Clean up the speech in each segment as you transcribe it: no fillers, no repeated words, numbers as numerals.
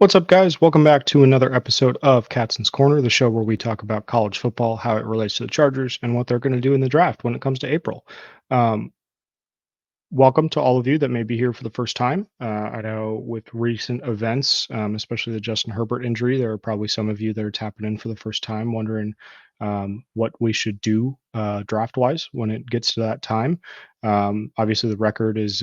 What's up, guys? Welcome back to another episode of Katson's Corner, the show where we talk about college football, how it relates to the Chargers, and what they're going to do in the draft when it comes to April. Um, Welcome to all of you that may be here for the first time. I know with recent events, especially the Justin Herbert injury, there are probably some of you that are tapping in for the first time, wondering what we should do draft-wise when it gets to that time. Obviously, the record is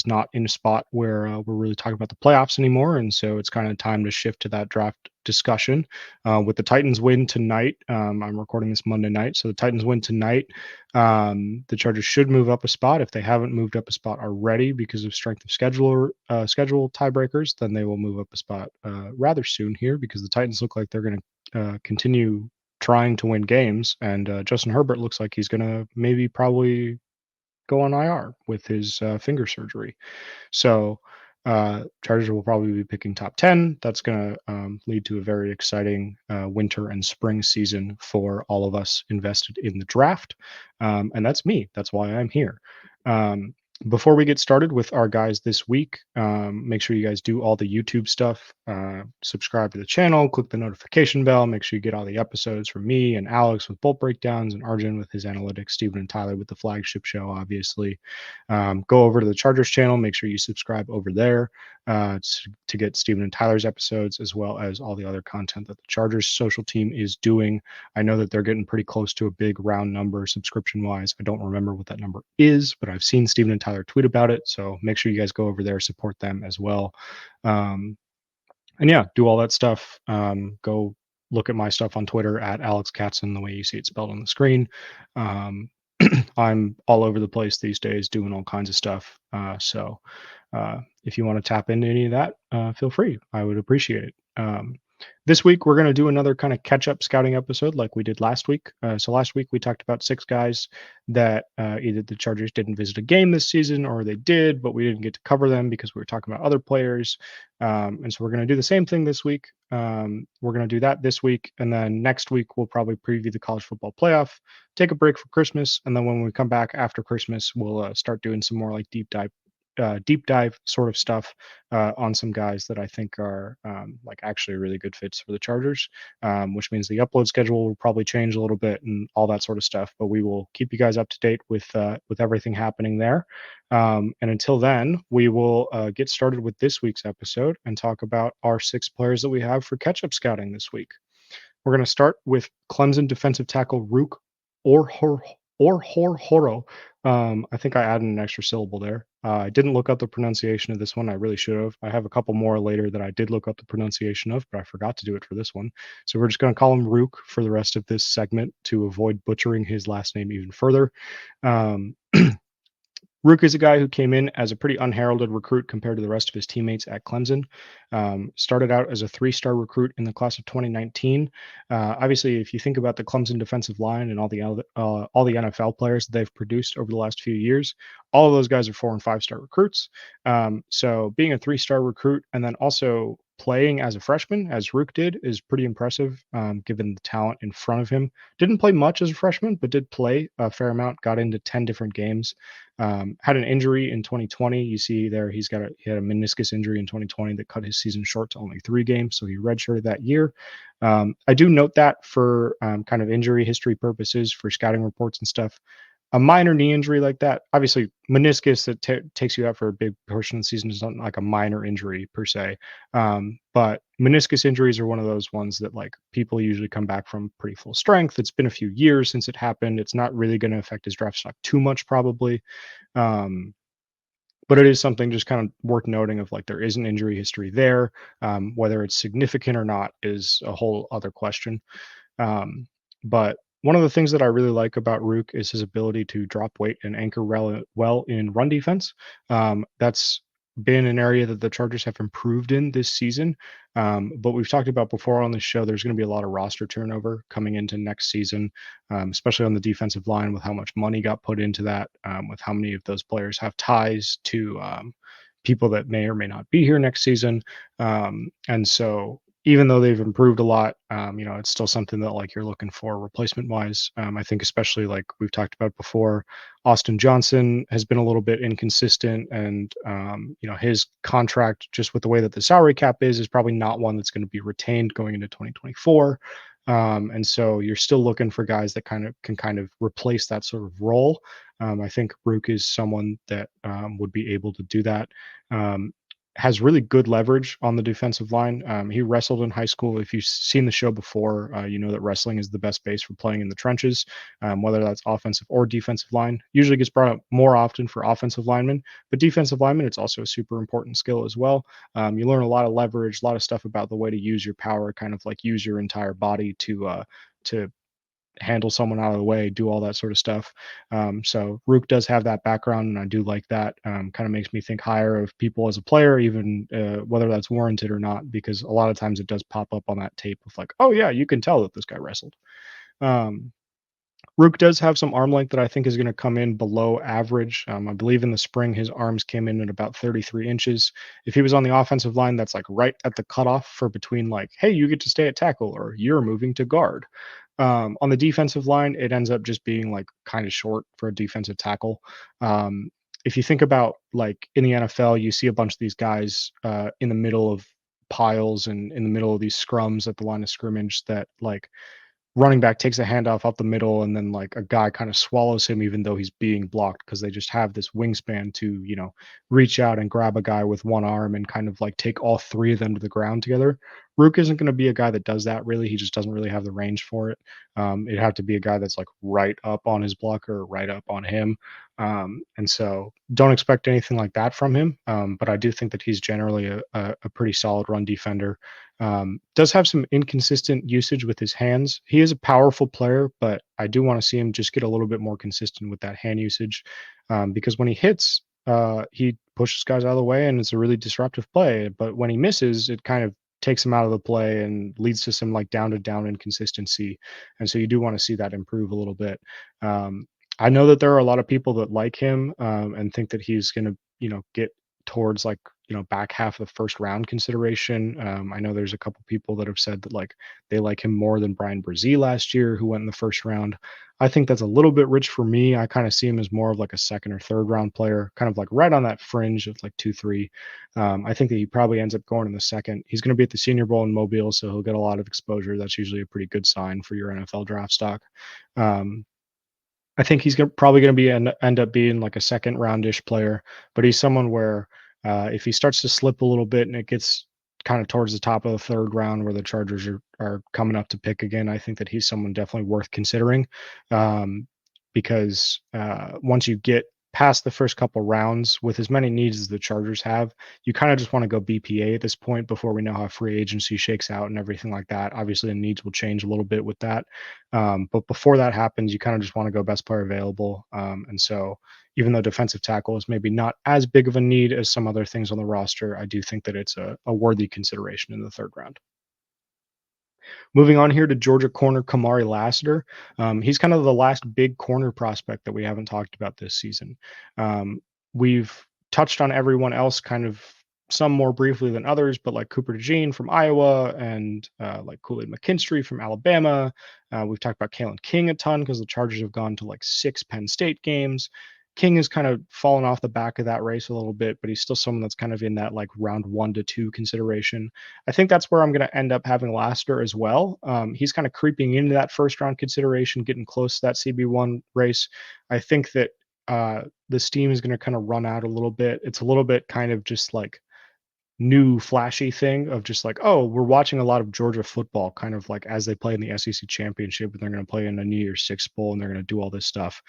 not in a spot where we're really talking about the playoffs anymore, and so it's kind of time to shift to that draft discussion. With the Titans win tonight, I'm recording this Monday night, so the Titans win tonight. The Chargers should move up a spot. If they haven't moved up a spot already because of strength of schedule tiebreakers, then they will move up a spot rather soon here because the Titans look like they're going to continue trying to win games, and Justin Herbert looks like he's going to probably go on IR with his finger surgery. So Chargers will probably be picking top 10. That's going to lead to a very exciting winter and spring season for all of us invested in the draft. And that's me. That's why I'm here. Um, Before we get started with our guys this week, make sure you guys do all the YouTube stuff. Subscribe to the channel, click the notification bell. Make sure you get all the episodes from me and Alex with bolt breakdowns, and Arjun with his analytics, Steven and Tyler with the flagship show, obviously. Go over to the Chargers channel. Make sure you subscribe over there to get Steven and Tyler's episodes, as well as all the other content that the Chargers social team is doing. I know that they're getting pretty close to a big round number subscription wise. I don't remember what that number is, but I've seen Steven and Tyler tweet about it. So make sure you guys go over there, support them as well. And yeah, do all that stuff. Go look at my stuff on Twitter at Alex Katson, the way you see it spelled on the screen. I'm all over the place these days doing all kinds of stuff. So if you want to tap into any of that, feel free. I would appreciate it. This week, we're going to do another kind of catch-up scouting episode like we did last week. So last week, we talked about 6 guys that either the Chargers didn't visit a game this season or they did, but we didn't get to cover them because we were talking about other players. And so we're going to do the same thing this week. We're going to do that this week. And then next week, we'll probably preview the college football playoff, take a break for Christmas. And then when we come back after Christmas, we'll start doing some more like deep dive sort of stuff on some guys that I think are like actually really good fits for the Chargers, which means the upload schedule will probably change a little bit and all that sort of stuff. But we will keep you guys up to date with everything happening there. And until then, we will get started with this week's episode and talk about our 6 players that we have for catch-up scouting this week. We're going to start with Clemson defensive tackle Rook Horo. I think I added an extra syllable there. I didn't look up the pronunciation of this one. I really should have. I have a couple more later that I did look up the pronunciation of, but I forgot to do it for this one. So we're just going to call him Rook for the rest of this segment to avoid butchering his last name even further. Rook is a guy who came in as a pretty unheralded recruit compared to the rest of his teammates at Clemson. Started out as a 3-star recruit in the class of 2019. Obviously, if you think about the Clemson defensive line and all the NFL players that they've produced over the last few years, all of those guys are 4- and 5-star recruits. So being a 3-star recruit and then also playing as a freshman, as Rook did, is pretty impressive given the talent in front of him. Didn't play much as a freshman, but did play a fair amount, got into 10 different games. Had an injury in 2020. You see there he had a meniscus injury in 2020 that cut his season short to only 3 games, so he redshirted that year. I do note that for kind of injury history purposes for scouting reports and stuff. A minor knee injury like that, obviously meniscus that takes you out for a big portion of the season is not like a minor injury per se. But meniscus injuries are one of those ones that like people usually come back from pretty full strength. It's been a few years since it happened. It's not really going to affect his draft stock too much probably. But it is something just kind of worth noting of like there is an injury history there. Whether it's significant or not is a whole other question. But one of the things that I really like about Rook is his ability to drop weight and anchor well in run defense. That's been an area that the Chargers have improved in this season. But we've talked about before on the show, there's going to be a lot of roster turnover coming into next season, especially on the defensive line with how much money got put into that, with how many of those players have ties to people that may or may not be here next season. And so even though they've improved a lot, it's still something that like you're looking for replacement wise. I think especially like we've talked about before, Austin Johnson has been a little bit inconsistent, and his contract, just with the way that the salary cap is probably not one that's going to be retained going into 2024. And so you're still looking for guys that kind of replace that sort of role. I think Rook is someone that would be able to do that. Um, has really good leverage on the defensive line. He wrestled in high school. If you've seen the show before, you know that wrestling is the best base for playing in the trenches, whether that's offensive or defensive line. Usually gets brought up more often for offensive linemen, but defensive linemen, it's also a super important skill as well. You learn a lot of leverage, a lot of stuff about the way to use your power, kind of like use your entire body to handle someone out of the way, do all that sort of stuff. So Rook does have that background, and I do like that. Kind of makes me think higher of people as a player, even whether that's warranted or not, because a lot of times it does pop up on that tape of like, oh yeah, you can tell that this guy wrestled. Um, Rook does have some arm length that I think is going to come in below average. I believe in the spring his arms came in at about 33 inches. If he was on the offensive line, that's like right at the cutoff for between like, hey, you get to stay at tackle or you're moving to guard. On the defensive line, it ends up just being like kind of short for a defensive tackle. If you think about like in the NFL, you see a bunch of these guys in the middle of piles and in the middle of these scrums at the line of scrimmage that like running back takes a handoff up the middle and then like a guy kind of swallows him even though he's being blocked because they just have this wingspan to reach out and grab a guy with one arm and kind of like take all three of them to the ground together. Rook isn't going to be a guy that does that really. He just doesn't really have the range for it. It'd have to be a guy that's like right up on his blocker, right up on him. And so don't expect anything like that from him. But I do think that he's generally a pretty solid run defender. Does have some inconsistent usage with his hands. He is a powerful player, but I do want to see him just get a little bit more consistent with that hand usage, because when he hits, he pushes guys out of the way and it's a really disruptive play. But when he misses, it kind of takes him out of the play and leads to some like down to down inconsistency. And so you do want to see that improve a little bit. Um, I know that there are a lot of people that like him and think that he's going to, get towards like back half of the first round consideration. I know there's a couple people that have said that like they like him more than Brian Brzee last year, who went in the first round. I think that's a little bit rich for me. I kind of see him as more of like a second or third round player, kind of like right on that fringe of like 2, 3. I think that he probably ends up going in the second. He's going to be at the Senior Bowl in Mobile, so he'll get a lot of exposure. That's usually a pretty good sign for your NFL draft stock. Um, I think he's probably going to end up being like a second roundish player, but he's someone where if he starts to slip a little bit and it gets kind of towards the top of the third round where the Chargers are coming up to pick again, I think that he's someone definitely worth considering, because once you get past the first couple rounds with as many needs as the Chargers have, you kind of just want to go BPA at this point before we know how free agency shakes out and everything like that. Obviously, the needs will change a little bit with that. But before that happens, you kind of just want to go best player available. And so even though defensive tackle is maybe not as big of a need as some other things on the roster, I do think that it's a worthy consideration in the third round. Moving on here to Georgia corner Kamari Lassiter. He's kind of the last big corner prospect that we haven't talked about this season. We've touched on everyone else kind of some more briefly than others, but like Cooper DeJean from Iowa and like Kool-Aid McKinstry from Alabama. We've talked about Kalen King a ton because the Chargers have gone to like 6 Penn State games. King has kind of fallen off the back of that race a little bit, but he's still someone that's kind of in that like round 1 to 2 consideration. I think that's where I'm going to end up having Lassiter as well. He's kind of creeping into that first round consideration, getting close to that CB1 race. I think that the steam is going to kind of run out a little bit. It's a little bit kind of just like new flashy thing of just like, oh, we're watching a lot of Georgia football kind of like as they play in the SEC championship and they're going to play in a New Year's Six bowl and they're going to do all this stuff.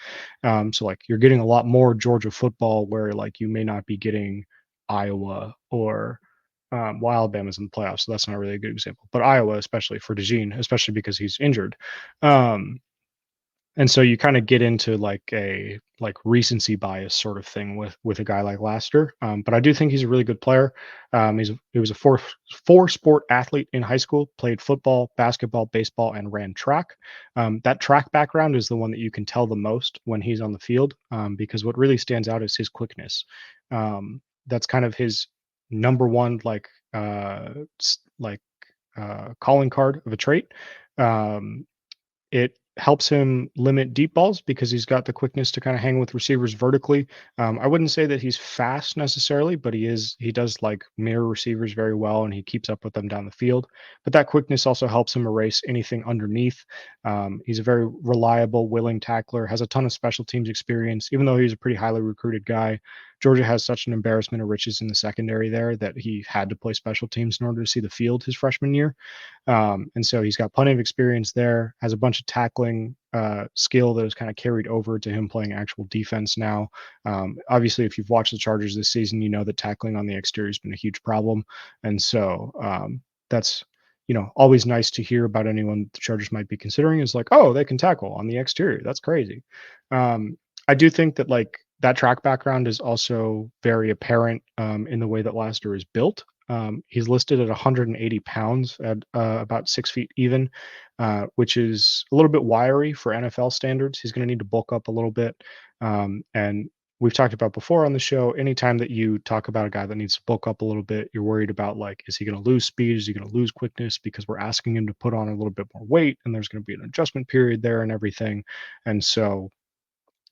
So like you're getting a lot more Georgia football where like you may not be getting Iowa or well, Alabama's in the playoffs, so that's not really a good example. But Iowa, especially for DeJean, especially because he's injured. And so you kind of get into like a like recency bias sort of thing with a guy like Lassiter. But I do think he's a really good player. He was a four sport athlete in high school, played football, basketball, baseball, and ran track. That track background is the one that you can tell the most when he's on the field, because what really stands out is his quickness. That's kind of his number one like calling card of a trait. Um, it helps him limit deep balls because he's got the quickness to kind of hang with receivers vertically. I wouldn't say that he's fast necessarily, but he does like mirror receivers very well and he keeps up with them down the field. But that quickness also helps him erase anything underneath. He's a very reliable, willing tackler, has a ton of special teams experience, even though he's a pretty highly recruited guy. Georgia has such an embarrassment of riches in the secondary there that he had to play special teams in order to see the field his freshman year. And so he's got plenty of experience there, has a bunch of tackling skill that is kind of carried over to him playing actual defense now. Obviously, if you've watched the Chargers this season, you know that tackling on the exterior has been a huge problem. And so that's, always nice to hear about anyone the Chargers might be considering is like, oh, they can tackle on the exterior. That's crazy. I do think that like that track background is also very apparent in the way that Lassiter is built. He's listed at 180 pounds at about 6 feet even, which is a little bit wiry for NFL standards. He's going to need to bulk up a little bit. And we've talked about before on the show, anytime that you talk about a guy that needs to bulk up a little bit, you're worried about like, is he going to lose speed? Is he going to lose quickness? Because we're asking him to put on a little bit more weight and there's going to be an adjustment period there and everything. And so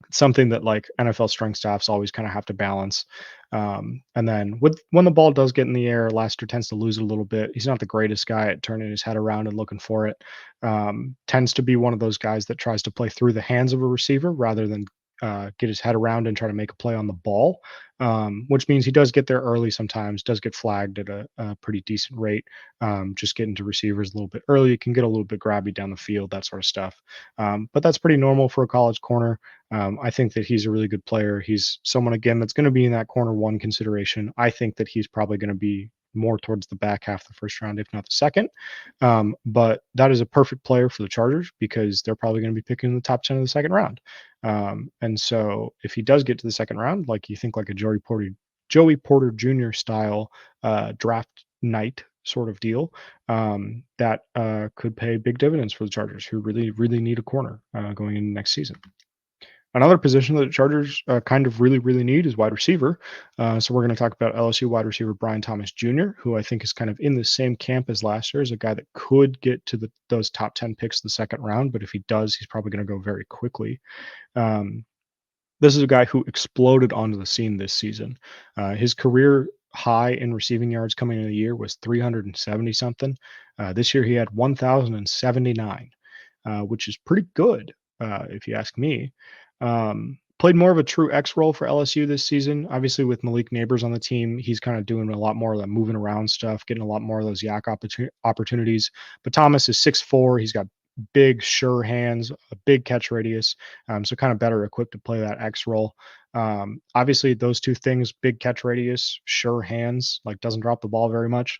it's something that like NFL strength staffs always kind of have to balance. And then when the ball does get in the air, Lassiter tends to lose it a little bit. He's not the greatest guy at turning his head around and looking for it. Tends to be one of those guys that tries to play through the hands of a receiver rather than get his head around and try to make a play on the ball, which means he does get there early sometimes, does get flagged at a pretty decent rate. Just getting to receivers a little bit early, it can get a little bit grabby down the field, that sort of stuff. But that's pretty normal for a college corner. I think that he's a really good player. He's someone, again, that's going to be in that corner one consideration. I think that he's probably going to be more towards the back half of the first round, if not the second. But that is a perfect player for the Chargers because they're probably going to be picking in the top 10 of the second round. And so if he does get to the second round, like you think like a Joey Porter Jr. style draft night sort of deal, that could pay big dividends for the Chargers, who really, really need a corner going into next season. Another position that the Chargers kind of really, really need is wide receiver. So we're going to talk about LSU wide receiver Brian Thomas Jr., who I think is kind of in the same camp as last year, as a guy that could get to those top 10 picks in the second round. But if he does, he's probably going to go very quickly. This is a guy who exploded onto the scene this season. His career high in receiving yards coming into the year was 370 something. This year he had 1,079, which is pretty good, if you ask me. Played more of a true X role for LSU this season. Obviously, with Malik Neighbors on the team, he's kind of doing a lot more of that moving around stuff, getting a lot more of those yak opportunities. But Thomas is 6'4". He's got big, sure hands, a big catch radius, so kind of better equipped to play that X role. Obviously, those two things, big catch radius, sure hands, like doesn't drop the ball very much.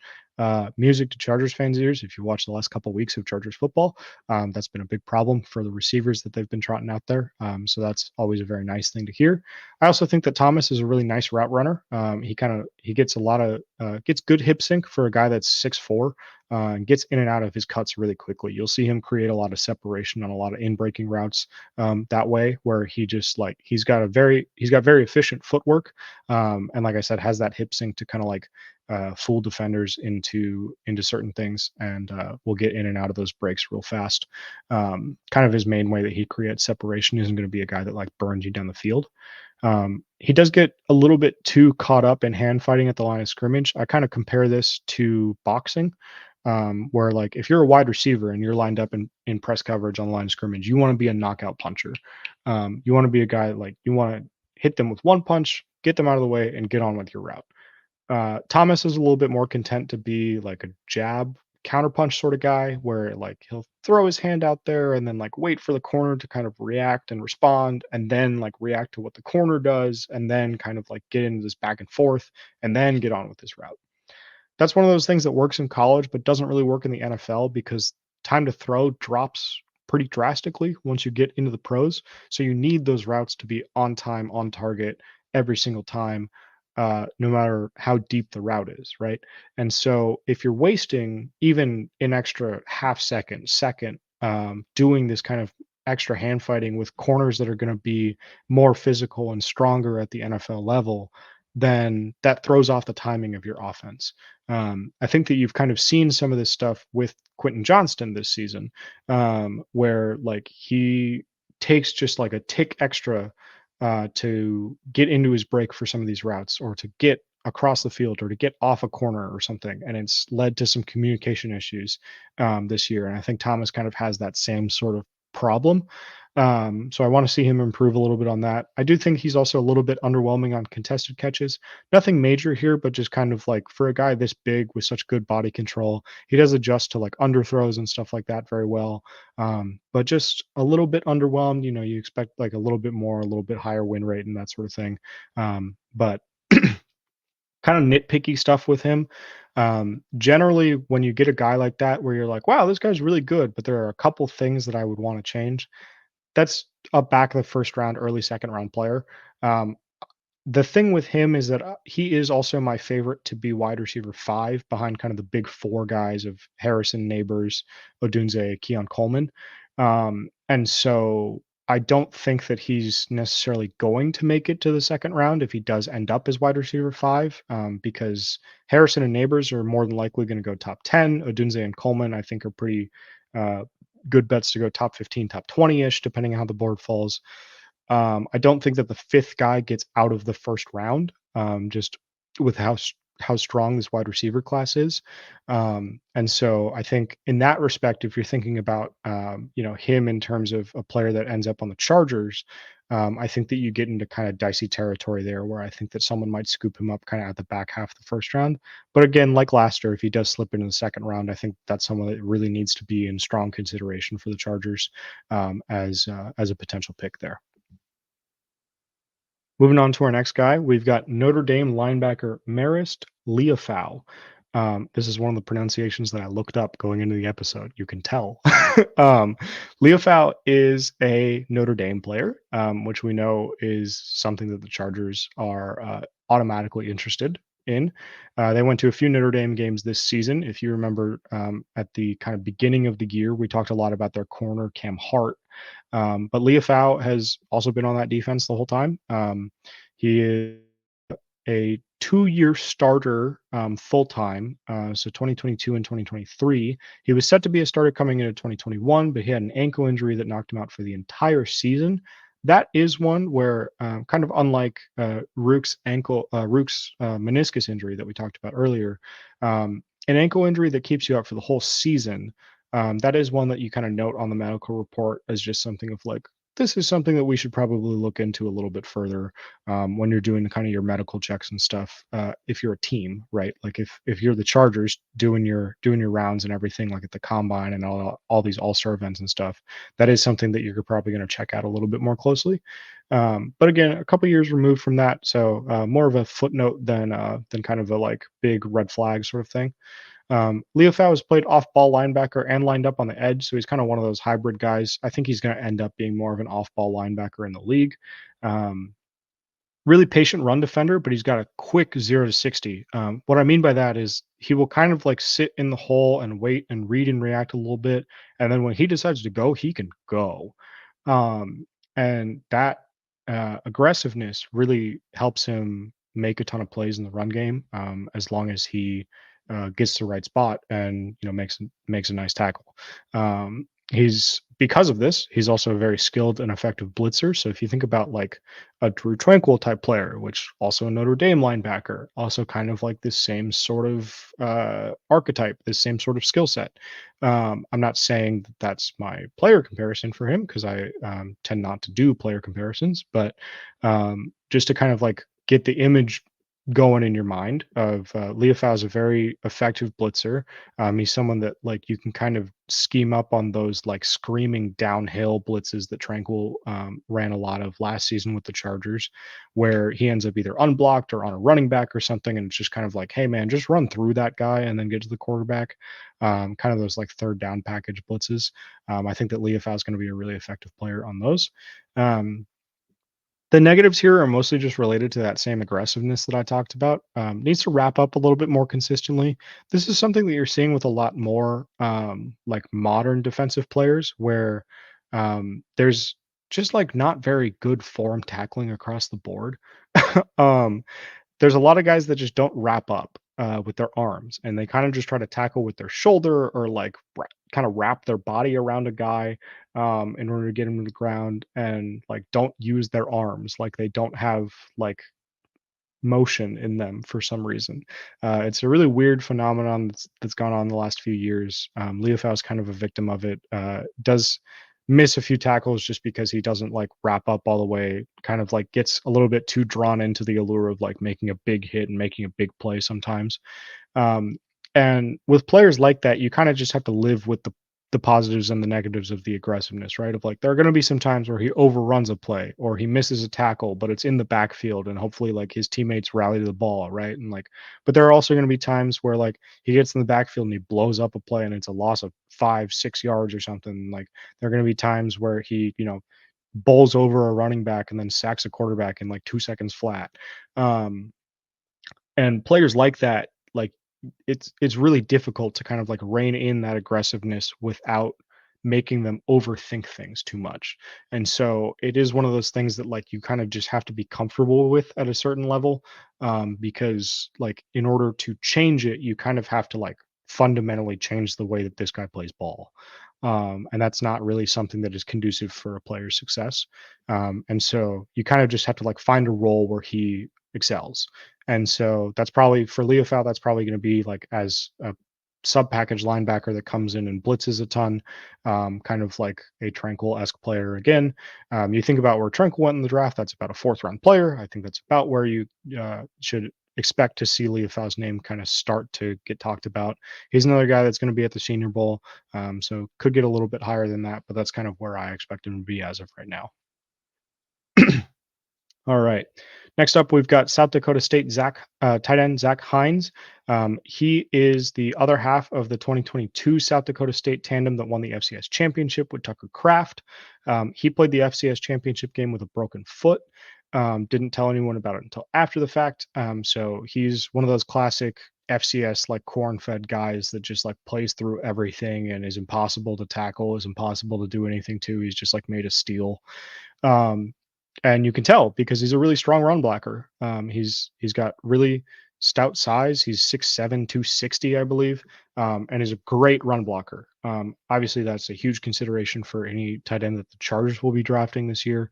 Music to Chargers fans' ears. If you watch the last couple of weeks of Chargers football, that's been a big problem for the receivers that they've been trotting out there. So that's always a very nice thing to hear. I also think that Thomas is a really nice route runner. He gets a lot of gets good hip sync for a guy that's 6'4". And gets in and out of his cuts really quickly. You'll see him create a lot of separation on a lot of in-breaking routes that way, where he's got very efficient footwork, and like I said, has that hip sync to kind of like fool defenders into certain things, and will get in and out of those breaks real fast. Kind of his main way that he creates separation isn't going to be a guy that like burns you down the field. He does get a little bit too caught up in hand fighting at the line of scrimmage. I kind of compare this to boxing, where like if you're a wide receiver and you're lined up in press coverage on the line of scrimmage, you want to be a knockout puncher. You want to be a guy like you want to hit them with one punch, get them out of the way, and get on with your route. Thomas is a little bit more content to be like a jab counterpunch sort of guy, where like he'll throw his hand out there and then like wait for the corner to kind of react and respond, and then like react to what the corner does, and then kind of like get into this back and forth and then get on with his route. That's one of those things that works in college but doesn't really work in the NFL because time to throw drops pretty drastically once you get into the pros. So you need those routes to be on time, on target every single time, no matter how deep the route is, right? And so if you're wasting even an extra half second, doing this kind of extra hand fighting with corners that are going to be more physical and stronger at the NFL level, then that throws off the timing of your offense. I think that you've kind of seen some of this stuff with Quentin Johnston this season, where like he takes just like a tick extra to get into his break for some of these routes, or to get across the field, or to get off a corner or something, and it's led to some communication issues this year. And I think Thomas kind of has that same sort of problem. So I want to see him improve a little bit on that. I do think he's also a little bit underwhelming on contested catches. Nothing major here, but just kind of like for a guy this big with such good body control, he does adjust to like underthrows and stuff like that very well. But just a little bit underwhelmed. You expect like a little bit more, a little bit higher win rate and that sort of thing. But kind of nitpicky stuff with him. Generally, when you get a guy like that where you're like, wow, this guy's really good, but there are a couple things that I would want to change, that's a back of the first round, early second round player. Um, the thing with him is that he is also my favorite to be wide receiver 5 behind kind of the big 4 guys of Harrison, Neighbors, Odunze, Keon Coleman. And so I don't think that he's necessarily going to make it to the second round if he does end up as wide receiver 5, because Harrison and Neighbors are more than likely going to go top 10. Odunze and Coleman, I think, are pretty uh, good bets to go top 15, top 20-ish, depending on how the board falls. I don't think that the 5th guy gets out of the first round, just with how strong this wide receiver class is. And so I think in that respect, if you're thinking about him in terms of a player that ends up on the Chargers, I think that you get into kind of dicey territory there, where I think that someone might scoop him up kind of at the back half of the first round. But again, like Lassiter, if he does slip into the second round, I think that's someone that really needs to be in strong consideration for the Chargers, as a potential pick there. Moving on to our next guy, we've got Notre Dame linebacker Marist Liufau. This is one of the pronunciations that I looked up going into the episode. You can tell. Liufau is a Notre Dame player, which we know is something that the Chargers are automatically interested in. They went to a few Notre Dame games this season. If you remember, at the kind of beginning of the year, we talked a lot about their corner, Cam Hart. But Liufau has also been on that defense the whole time. He is a 2-year starter, full time. So 2022 and 2023. He was set to be a starter coming into 2021, but he had an ankle injury that knocked him out for the entire season. That is one where, kind of unlike Rook's meniscus injury that we talked about earlier, an ankle injury that keeps you out for the whole season. That is one that you kind of note on the medical report as just something of like, this is something that we should probably look into a little bit further, when you're doing kind of your medical checks and stuff. If you're a team, right? Like if you're the Chargers doing your rounds and everything, like at the combine and all these all-star events and stuff, that is something that you're probably going to check out a little bit more closely. But again, a couple years removed from that, so more of a footnote than kind of a like big red flag sort of thing. Liufau has played off-ball linebacker and lined up on the edge, so he's kind of one of those hybrid guys. I think he's going to end up being more of an off-ball linebacker in the league. Um, Really patient run defender, but he's got a quick 0 to 60. What I mean by that is he will kind of like sit in the hole and wait and read and react a little bit, and then when he decides to go, he can go. And that aggressiveness really helps him make a ton of plays in the run game, as long as he gets to the right spot and makes a nice tackle. He's Because of this, he's also a very skilled and effective blitzer. So if you think about like a Drew Tranquil type player, which also a Notre Dame linebacker, also kind of like this same sort of archetype, this same sort of skill set. I'm not saying that that's my player comparison for him, because I tend not to do player comparisons, but just to kind of like get the image going in your mind of Liufau is a very effective blitzer. He's someone that like you can kind of scheme up on those like screaming downhill blitzes that Tranquil ran a lot of last season with the Chargers, where he ends up either unblocked or on a running back or something, and it's just kind of like, hey man, just run through that guy and then get to the quarterback. Kind of those like third down package blitzes. I think that Liufau is going to be a really effective player on those. The negatives here are mostly just related to that same aggressiveness that I talked about. Needs to wrap up a little bit more consistently. This is something that you're seeing with a lot more like modern defensive players, where there's just like not very good form tackling across the board. um, there's a lot of guys that just don't wrap up with their arms, and they kind of just try to tackle with their shoulder or like kind of wrap their body around a guy in order to get him to the ground, and like don't use their arms, like they don't have like motion in them for some reason. It's a really weird phenomenon that's gone on the last few years. Liufau is kind of a victim of it. Does miss a few tackles just because he doesn't like wrap up all the way. Kind of like gets a little bit too drawn into the allure of like making a big hit and making a big play sometimes. Um, and with players like that, you kind of just have to live with the positives and the negatives of the aggressiveness, right? Of like there are going to be some times where he overruns a play or he misses a tackle, but it's in the backfield and hopefully like his teammates rally to the ball, right? And like, but there are also going to be times where like he gets in the backfield and he blows up a play and it's a loss of 5, 6 yards or something. Like there are going to be times where he, bowls over a running back and then sacks a quarterback in like 2 seconds flat. Um, and players like that, like it's really difficult to kind of like rein in that aggressiveness without making them overthink things too much. And so it is one of those things that like you kind of just have to be comfortable with at a certain level, because like in order to change it, you kind of have to like fundamentally change the way that this guy plays ball. And that's not really something that is conducive for a player's success. And so you kind of just have to like find a role where he excels. And so that's probably for Liufau, that's probably going to be like as a sub package linebacker that comes in and blitzes a ton, kind of like a Tranquil-esque player again. You think about where Tranquil went in the draft, that's about a fourth round player. I think that's about where you should expect to see Liufau's name kind of start to get talked about. He's another guy that's going to be at the Senior Bowl, so could get a little bit higher than that, but that's kind of where I expect him to be as of right now. All right. Next up, we've got South Dakota State tight end Zach Hines. He is the other half of the 2022 South Dakota State tandem that won the FCS championship with Tucker Kraft. He played the FCS championship game with a broken foot. Didn't tell anyone about it until after the fact. So he's one of those classic FCS like corn-fed guys that just like plays through everything and is impossible to tackle, is impossible to do anything to. He's just like made of steel. Um, and you can tell because he's a really strong run blocker. He's got really stout size. He's 6'7", 260, I believe, and is a great run blocker. Obviously, that's a huge consideration for any tight end that the Chargers will be drafting this year.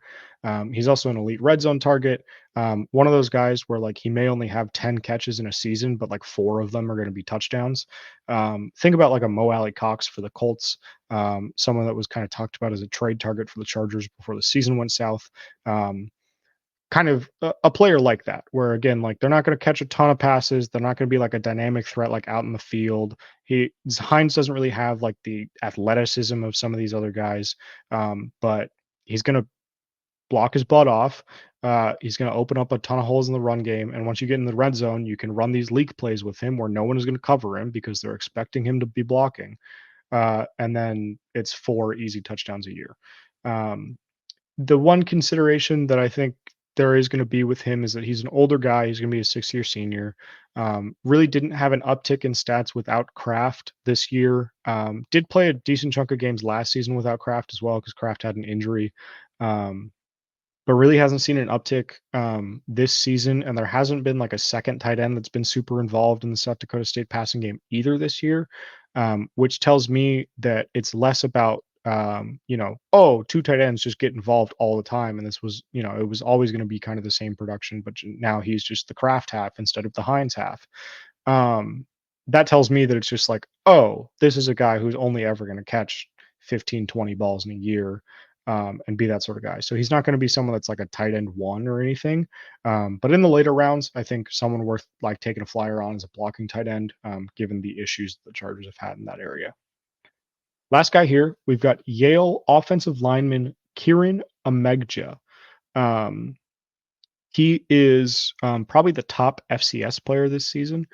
He's also an elite red zone target. One of those guys where like he may only have 10 catches in a season, but like 4 of them are going to be touchdowns. Think about like a Mo Alley Cox for the Colts, someone that was kind of talked about as a trade target for the Chargers before the season went south. Um, Kind of a player like that, where again, like they're not going to catch a ton of passes. They're not going to be like a dynamic threat like out in the field. Hines doesn't really have like the athleticism of some of these other guys, but he's going to block his butt off. He's going to open up a ton of holes in the run game. And once you get in the red zone, you can run these leak plays with him where no one is going to cover him because they're expecting him to be blocking. And then it's 4 easy touchdowns a year. The one consideration that I think there is going to be with him is that he's an older guy. He's going to be a 6-year senior. Really didn't have an uptick in stats without Kraft this year. Did play a decent chunk of games last season without Kraft as well because Kraft had an injury. But really hasn't seen an uptick this season, and there hasn't been like a second tight end that's been super involved in the South Dakota State passing game either this year, which tells me that it's less about oh, 2 tight ends just get involved all the time, and this was it was always going to be kind of the same production, but now he's just the Kraft half instead of the Hines half. That tells me that it's just like, oh, this is a guy who's only ever going to catch 15, 20 balls in a year, and be that sort of guy. So he's not going to be someone that's like a tight end 1 or anything. But in the later rounds, I think someone worth like taking a flyer on is a blocking tight end, given the issues the Chargers have had in that area. Last guy here, we've got Yale offensive lineman Kieran Amega. Um, he is probably the top FCS player this season.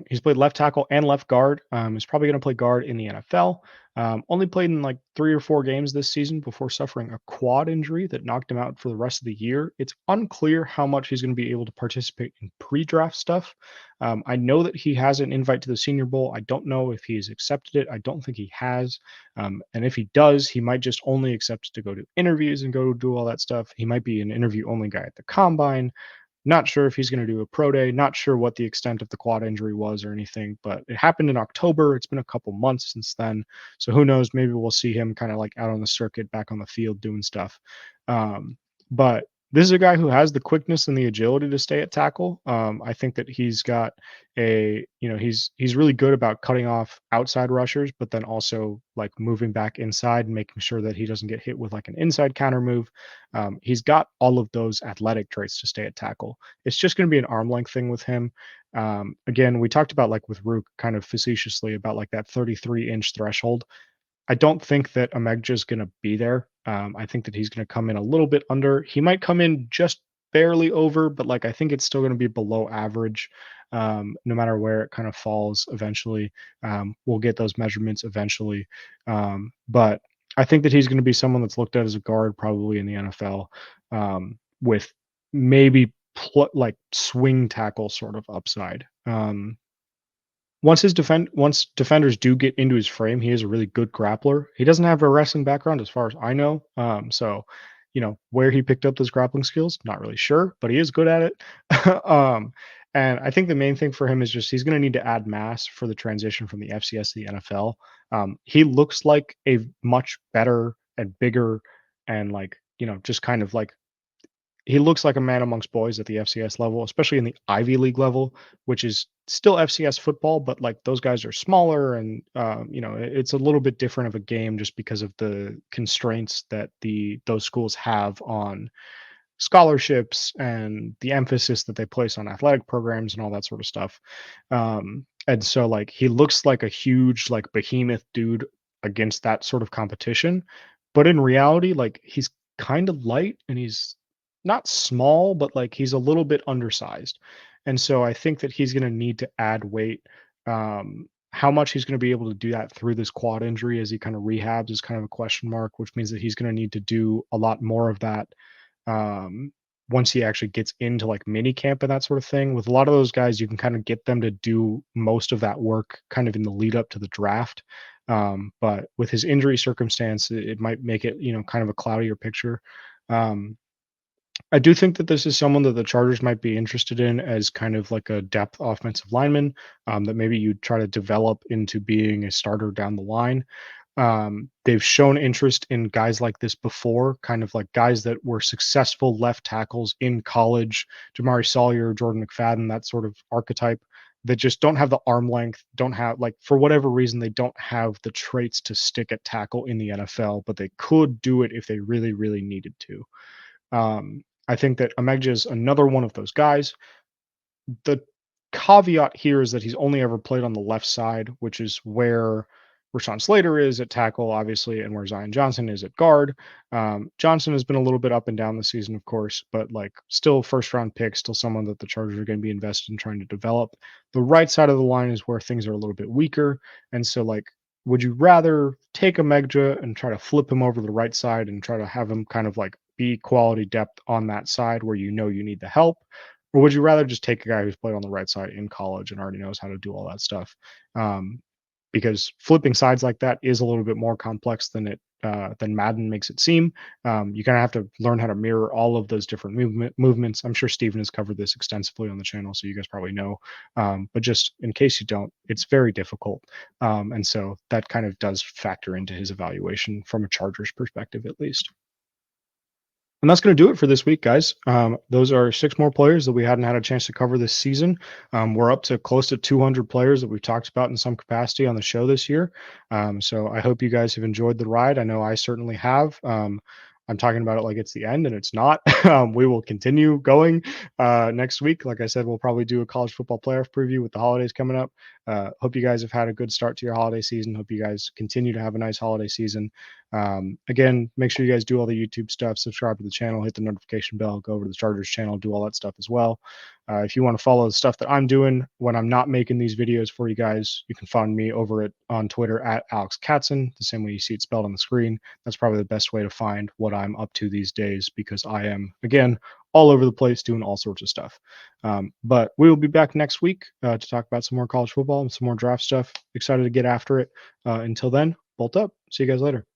He's played left tackle and left guard. He's probably going to play guard in the NFL. Only played in like 3 or 4 games this season before suffering a quad injury that knocked him out for the rest of the year. It's unclear how much he's going to be able to participate in pre-draft stuff. I know that he has an invite to the Senior Bowl. I don't know if he's accepted it. I don't think he has. And if he does, he might just only accept to go to interviews and go do all that stuff. He might be an interview only guy at the combine. Not sure if he's going to do a pro day. Not sure what the extent of the quad injury was or anything, but it happened in October. It's been a couple months since then. So who knows? Maybe we'll see him kind of like out on the circuit, back on the field doing stuff. But this is a guy who has the quickness and the agility to stay at tackle. I think that he's got he's really good about cutting off outside rushers, but then also like moving back inside and making sure that he doesn't get hit with like an inside counter move. He's got all of those athletic traits to stay at tackle. It's just going to be an arm length thing with him. Again, we talked about like with Rook kind of facetiously about like that 33-inch threshold. I don't think that Amega is going to be there. I think that he's going to come in a little bit under. He might come in just barely over, but like I think it's still going to be below average. No matter where it kind of falls eventually. We'll get those measurements eventually. But I think that he's going to be someone that's looked at as a guard probably in the NFL, with maybe like swing tackle sort of upside. Once defenders do get into his frame, he is a really good grappler. He doesn't have a wrestling background as far as I know. So, where he picked up those grappling skills, not really sure, but he is good at it. And I think the main thing for him is just he's going to need to add mass for the transition from the FCS to the NFL. He looks like a much better and bigger and like, just kind of like he looks like a man amongst boys at the FCS level, especially in the Ivy League level, which is still FCS football, but like those guys are smaller and it's a little bit different of a game just because of the constraints that those schools have on scholarships and the emphasis that they place on athletic programs and all that sort of stuff. And so like he looks like a huge like behemoth dude against that sort of competition, but in reality, like he's kind of light and he's not small, but like he's a little bit undersized. And so I think that he's going to need to add weight. How much he's going to be able to do that through this quad injury as he kind of rehabs is kind of a question mark, which means that he's going to need to do a lot more of that um, once he actually gets into like mini camp and that sort of thing. With a lot of those guys, you can kind of get them to do most of that work kind of in the lead up to the draft. But with his injury circumstance, it might make it, kind of a cloudier picture. Um, I do think that this is someone that the Chargers might be interested in as kind of like a depth offensive lineman, that maybe you try to develop into being a starter down the line. They've shown interest in guys like this before, kind of like guys that were successful left tackles in college, Jamari Sawyer, Jordan McFadden, that sort of archetype that just don't have the arm length, don't have like for whatever reason they don't have the traits to stick at tackle in the NFL, but they could do it if they really, really needed to. I think that Amega is another one of those guys. The caveat here is that he's only ever played on the left side, which is where Rashawn Slater is at tackle, obviously, and where Zion Johnson is at guard. Johnson has been a little bit up and down this season, of course, but like still first round pick, still someone that the Chargers are going to be invested in trying to develop. The right side of the line is where things are a little bit weaker. And so, like, would you rather take Amega and try to flip him over to the right side and try to have him kind of like be quality depth on that side where you need the help? Or would you rather just take a guy who's played on the right side in college and already knows how to do all that stuff? Because flipping sides like that is a little bit more complex than Madden makes it seem. You kind of have to learn how to mirror all of those different movements. I'm sure Steven has covered this extensively on the channel, so you guys probably know. But just in case you don't, it's very difficult. And so that kind of does factor into his evaluation from a Chargers perspective, at least. And that's going to do it for this week, guys. Those are 6 more players that we hadn't had a chance to cover this season. We're up to close to 200 players that we've talked about in some capacity on the show this year. So I hope you guys have enjoyed the ride. I know I certainly have. I'm talking about it like it's the end, and it's not. We will continue going next week. Like I said, we'll probably do a college football playoff preview with the holidays coming up. Hope you guys have had a good start to your holiday season. Hope you guys continue to have a nice holiday season. Again, make sure you guys do all the YouTube stuff, subscribe to the channel, hit the notification bell, go over to the Chargers channel, do all that stuff as well. If you want to follow the stuff that I'm doing when I'm not making these videos for you guys, you can find me over on Twitter at Alex Katson, the same way you see it spelled on the screen. That's probably the best way to find what I'm up to these days, because I am, again, all over the place doing all sorts of stuff. But we will be back next week to talk about some more college football and some more draft stuff. Excited to get after it. Until then, bolt up. See you guys later.